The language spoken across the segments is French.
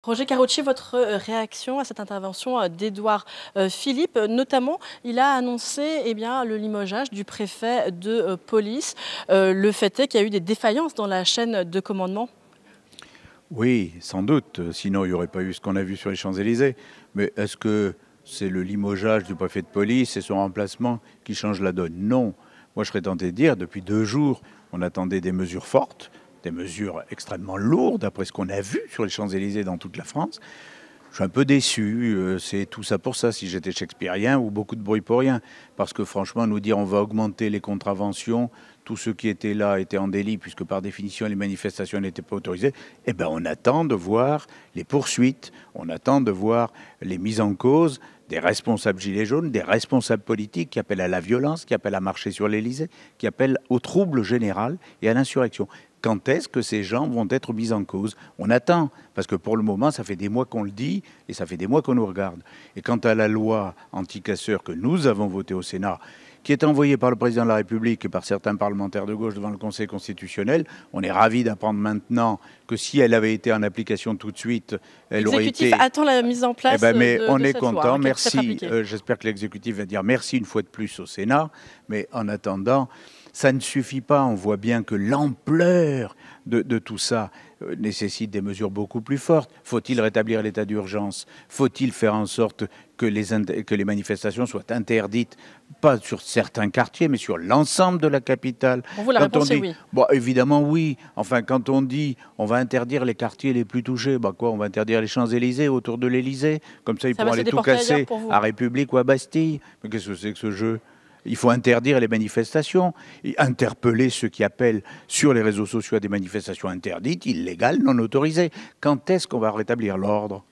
Roger Carucci, votre réaction à cette intervention d'Édouard Philippe, notamment, il a annoncé le limogeage du préfet de police. Le fait est qu'il y a eu des défaillances dans la chaîne de commandement. Oui, sans doute, sinon il n'y aurait pas eu ce qu'on a vu sur les Champs-Élysées. Mais est-ce que c'est le limogeage du préfet de police et son remplacement qui change la donne? Non. Moi, je serais tenté de dire, depuis 2 jours, on attendait des mesures fortes, des mesures extrêmement lourdes, après ce qu'on a vu sur les Champs-Élysées dans toute la France. Je suis un peu déçu, c'est tout ça pour ça, si j'étais shakespearien, ou beaucoup de bruit pour rien. Parce que franchement, nous dire on va augmenter les contraventions, tous ceux qui étaient là étaient en délit, puisque par définition les manifestations n'étaient pas autorisées, eh bien on attend de voir les poursuites, on attend de voir les mises en cause des responsables gilets jaunes, des responsables politiques qui appellent à la violence, qui appellent à marcher sur l'Élysée, qui appellent au trouble général et à l'insurrection. Quand est-ce que ces gens vont être mis en cause? On attend, parce que pour le moment, ça fait des mois qu'on le dit et ça fait des mois qu'on nous regarde. Et quant à la loi anti-casseurs que nous avons votée au Sénat, qui est envoyée par le président de la République et par certains parlementaires de gauche devant le Conseil constitutionnel, on est ravis d'apprendre maintenant que si elle avait été en application tout de suite, elle aurait été... L'exécutif attend la mise en place mais on de est cette content, loi, merci. J'espère que l'exécutif va dire merci une fois de plus au Sénat, mais en attendant, ça ne suffit pas. On voit bien que l'ampleur de tout ça nécessite des mesures beaucoup plus fortes. Faut-il rétablir l'état d'urgence? Faut-il faire en sorte que les manifestations soient interdites, pas sur certains quartiers, mais sur l'ensemble de la capitale? Pour vous, la réponse est oui. Bon, évidemment, oui. Enfin, quand on dit on va interdire les quartiers les plus touchés, bah quoi, on va interdire les Champs-Élysées autour de l'Élysée? Comme ça, ils pourront aller tout casser à République ou à Bastille. Mais qu'est-ce que c'est que ce jeu? Il faut interdire les manifestations, et interpeller ceux qui appellent sur les réseaux sociaux à des manifestations interdites, illégales, non autorisées. Quand est-ce qu'on va rétablir l'ordre?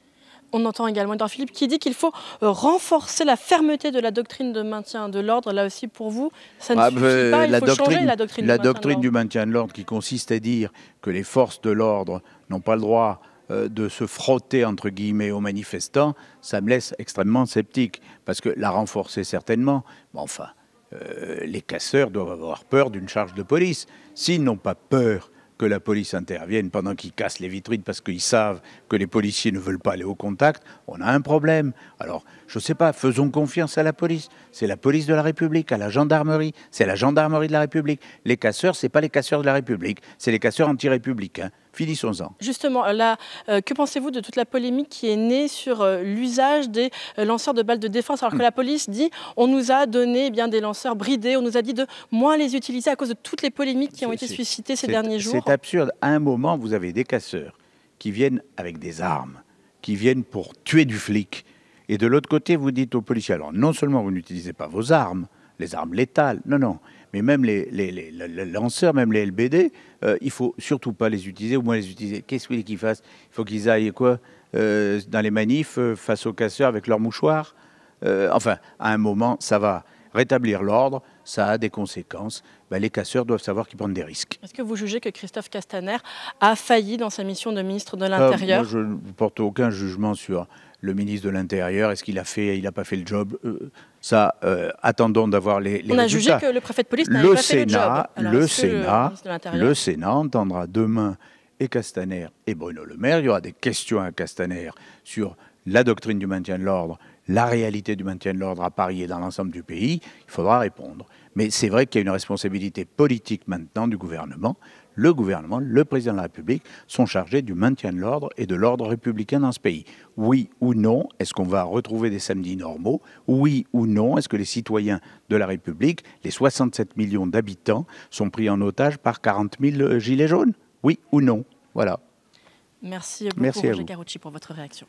On entend également Édouard Philippe qui dit qu'il faut renforcer la fermeté de la doctrine de maintien de l'ordre. Là aussi, pour vous, ça ne suffit pas, il faut changer la doctrine du maintien de l'ordre. La doctrine du maintien de l'ordre qui consiste à dire que les forces de l'ordre n'ont pas le droit de se frotter, entre guillemets, aux manifestants, ça me laisse extrêmement sceptique. Parce que la renforcer, certainement, mais enfin, les casseurs doivent avoir peur d'une charge de police. S'ils n'ont pas peur que la police intervienne pendant qu'ils cassent les vitrines parce qu'ils savent que les policiers ne veulent pas aller au contact, on a un problème. Alors, je ne sais pas, faisons confiance à la police. C'est la police de la République, à la gendarmerie. C'est la gendarmerie de la République. Les casseurs, ce n'est pas les casseurs de la République, c'est les casseurs anti-républicains. Finissons-en. Justement, là, que pensez-vous de toute la polémique qui est née sur l'usage des lanceurs de balles de défense, alors que la police dit on nous a donné des lanceurs bridés, on nous a dit de moins les utiliser à cause de toutes les polémiques qui ont été suscitées ces derniers jours? C'est absurde. À un moment, vous avez des casseurs qui viennent avec des armes, qui viennent pour tuer du flic. Et de l'autre côté, vous dites aux policiers, alors non seulement vous n'utilisez pas vos armes, les armes létales, non, mais même les lanceurs, même les LBD, il faut surtout pas les utiliser, au moins les utiliser. Qu'est-ce qu'ils fassent? Il faut qu'ils aillent dans les manifs face aux casseurs avec leurs mouchoirs. Enfin, à un moment, ça va rétablir l'ordre, ça a des conséquences. Les casseurs doivent savoir qu'ils prennent des risques. Est-ce que vous jugez que Christophe Castaner a failli dans sa mission de ministre de l'Intérieur? Moi, je ne porte aucun jugement sur le ministre de l'Intérieur. Est-ce qu'il a fait, il n'a pas fait le job? Attendons d'avoir les résultats. On a jugé que le préfet de police n'avait pas fait le job. Alors, Le Sénat entendra demain et Castaner et Bruno Le Maire. Il y aura des questions à Castaner sur la doctrine du maintien de l'ordre, la réalité du maintien de l'ordre à Paris et dans l'ensemble du pays. Il faudra répondre. Mais c'est vrai qu'il y a une responsabilité politique maintenant du gouvernement. Le gouvernement, le président de la République sont chargés du maintien de l'ordre et de l'ordre républicain dans ce pays. Oui ou non, est-ce qu'on va retrouver des samedis normaux? Oui ou non, est-ce que les citoyens de la République, les 67 millions d'habitants, sont pris en otage par 40 000 gilets jaunes? Oui ou non? Voilà. Merci beaucoup, Roger Carucci, pour votre réaction.